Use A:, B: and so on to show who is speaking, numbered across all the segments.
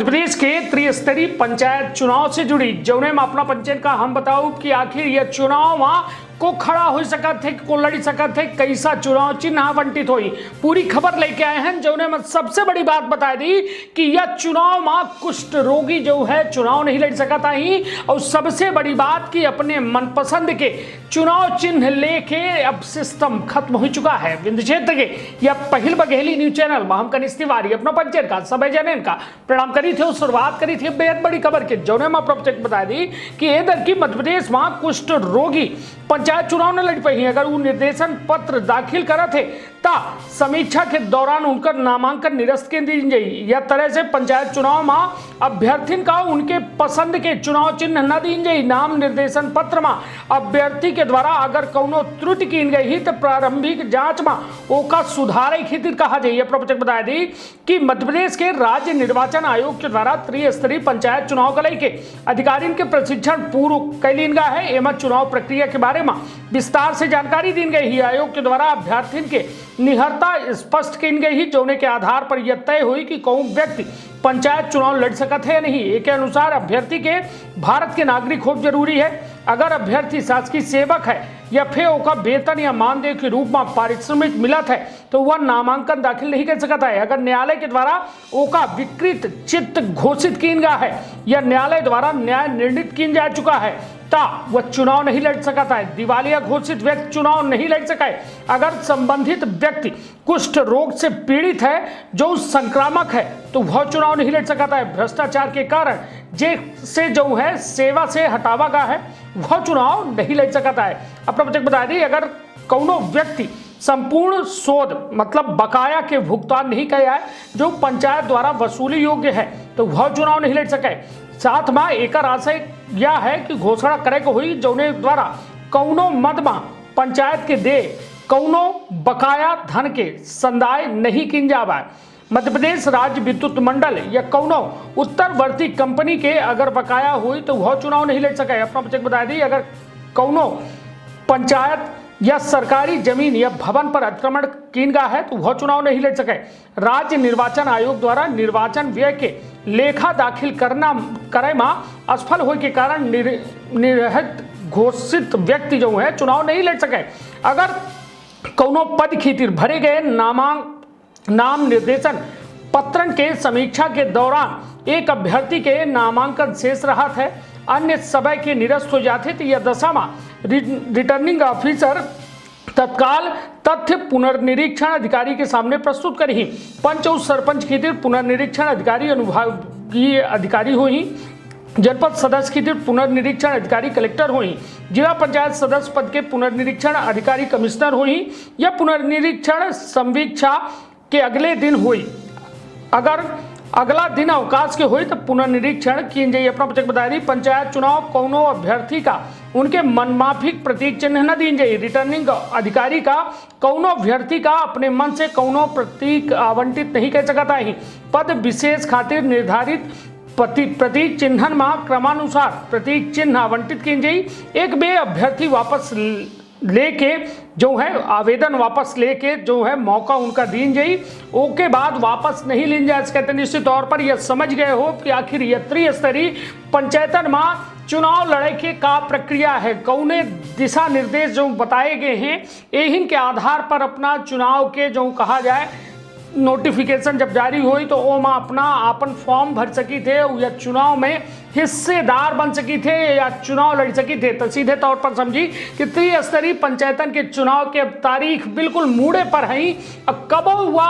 A: मध्य प्रदेश के त्रिस्तरीय पंचायत चुनाव से जुड़ी जौने में अपना पंचायत का हम बताओ कि आखिर यह चुनाव वहां को खड़ा हो सकत थे, को लड़ सकत थे, कैसा चुनाव चिन्ह आवंटित हुई, पूरी खबर लेके आए हैं। जौने में सबसे बड़ी बात बता दी कि यह चुनाव में कुष्ठ रोगी जो है चुनाव नहीं लड़ सकता ही, और सबसे बड़ी बात कि अपने मनपसंद के चुनाव चिन्ह लेके अब सिस्टम खत्म हो चुका है। विंध्य क्षेत्र के यह पहल बघेली न्यूज चैनल में हम कनिष्ठ तिवारी अपना पंचायत का सब जन का प्रणाम करी थे, शुरुआत करी थी बेहद बड़ी खबर के जौने में बता दी कि इधर की मध्य प्रदेश में कुष्ठ रोगी पंचायत चुनाव न लड़ पाई। अगर वो निर्देशन पत्र दाखिल करा थे ता समीक्षा के दौरान उनका नामांकन निरस्त कर दी जाए। यह तरह से पंचायत चुनाव में अभ्यर्थी का उनके पसंद के चुनाव चिन्ह न दी जाए। नाम निर्देशन पत्र में अभ्यर्थी के द्वारा अगर कौनो त्रुटि की गई तो प्रारंभिक जांच में ओका सुधारे खातिर कहा जाए। यह प्रवचक बता दी कि मध्य प्रदेश के राज्य निर्वाचन आयोग के द्वारा त्रिस्तरीय पंचायत चुनाव को लेकर अधिकारियों के प्रशिक्षण पूर्व कैलीन गया है। एवं चुनाव प्रक्रिया के बारे में विस्तार से जानकारी दी गई है। आयोग के द्वारा अभ्यर्थी के निहरता स्पष्ट की गई है, जोने के आधार पर यह तय हुई कि कौन व्यक्ति पंचायत चुनाव लड़ सकता है या नहीं। एक के अनुसार अभ्यर्थी के भारत के नागरिक होना जरूरी है। अगर अभ्यर्थी शासकीय सेवक है या फिर ओका वेतन या मानदेय के रूप में पारिश्रमिक मिलत है तो वह नामांकन दाखिल नहीं कर सकता है। अगर न्यायालय के द्वारा ओका विकृत चित्त घोषित किया गया है या न्यायालय द्वारा न्याय निर्णित किया जा चुका है ता वह चुनाव नहीं लड़ सकता है। दिवालिया घोषित व्यक्ति चुनाव नहीं लड़ सका है। अगर संबंधित व्यक्ति कुष्ठ रोग से पीड़ित है जो संक्रामक है तो वह चुनाव नहीं लड़ सकता है। भ्रष्टाचार के कारण जैसे जो है सेवा से हटावा गया है वह चुनाव नहीं लड़ सकता है। अपना बता दी अगर कौनो व्यक्ति संपूर्ण शोध मतलब बकाया के भुगतान नहीं किया है जो पंचायत द्वारा वसूली योग्य है तो वह चुनाव नहीं लड़ सके। साथ में एक आशय यह है कि घोषणा करे को हुई जौने द्वारा कौनो मद में पंचायत के दे कौनो बकाया धन के संदाय नहीं किन जावा। मध्य प्रदेश राज्य विद्युत मंडल या कौनो उत्तरवर्ती कंपनी के अगर बकाया हुई तो वह चुनाव नहीं लड़ सके। अपना बता दी अगर कौनो पंचायत या सरकारी जमीन या भवन पर अतिक्रमण किन गया है तो वह चुनाव नहीं लड़ सके। राज्य निर्वाचन आयोग द्वारा निर्वाचन व्यय के लेखा दाखिल करे में असफल होने के कारण निर्हित घोषित व्यक्ति जो है चुनाव नहीं लड़ सके। अगर कौनो पद खातिर भरे गए नाम निर्देशन पत्रन के समीक्षा के दौरान एक अभ्यर्थी के नामांकन शेष रहा है, अन्य समय के निरस्त हो जाते तो यह दशा में रिटर्निंग ऑफिसर तत्काल तथ्य पुनर्निरीक्षण अधिकारी के सामने प्रस्तुत करी। पंच और सरपंच खातिर पुनर्निरीक्षण अधिकारी अनुभागीय अधिकारी हुई। जनपद सदस्य खातिर पुनर्निरीक्षण अधिकारी कलेक्टर हुई। जिला पंचायत सदस्य पद के पुनर्निरीक्षण अधिकारी कमिश्नर हुई। यह पुनर्निरीक्षण संवीक्षा के अगले दिन हुई। अगर अगला दिन अवकाश के हुई तो पुनर्निरीक्षण की जाए। अपना बता दी पंचायत चुनाव कौनो अभ्यर्थी का उनके मनमाफिक प्रतीक चिन्ह न दी जाए। रिटर्निंग अधिकारी का कौनो अभ्यर्थी का अपने मन से कौनो प्रतीक आवंटित नहीं कर सकता है। पद विशेष खातिर निर्धारित प्रतीक चिन्हन में क्रमानुसार प्रतीक चिन्ह आवंटित की जाए। एक बे अभ्यर्थी वापस लेके जो है आवेदन वापस लेके जो है मौका उनका दीन जाई ओके बाद वापस नहीं लीन जाए। कहते निश्चित तौर पर यह समझ गए हो कि आखिर यह त्रिस्तरीय पंचायतन में चुनाव लड़ाई के का प्रक्रिया है, कौने दिशा निर्देश जो बताए गए हैं यही के आधार पर अपना चुनाव के जो कहा जाए नोटिफिकेशन जब जारी हुई तो वो माँ अपना आपन फॉर्म भर सकी थे या चुनाव में हिस्सेदार बन सकी थे या चुनाव लड़ सकी थे। तो सीधे तौर पर समझी कि त्रिस्तरीय पंचायतन के चुनाव के तारीख बिल्कुल मूड़े पर है। अब कब हुआ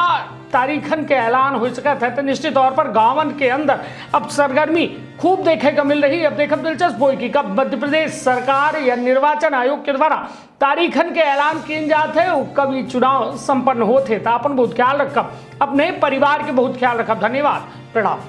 A: तारीखन के ऐलान हो सका था तो निश्चित तौर पर गांवन के अंदर अब सरगर्मी खूब देखे को मिल रही। अब देखा दिलचस्प हो कि कब मध्य प्रदेश सरकार या निर्वाचन आयोग के द्वारा तारीखन के ऐलान किए जाते कभी चुनाव संपन्न होते। तो अपन बहुत ख्याल रखब, अपने परिवार के बहुत ख्याल रखब। धन्यवाद, प्रणाम।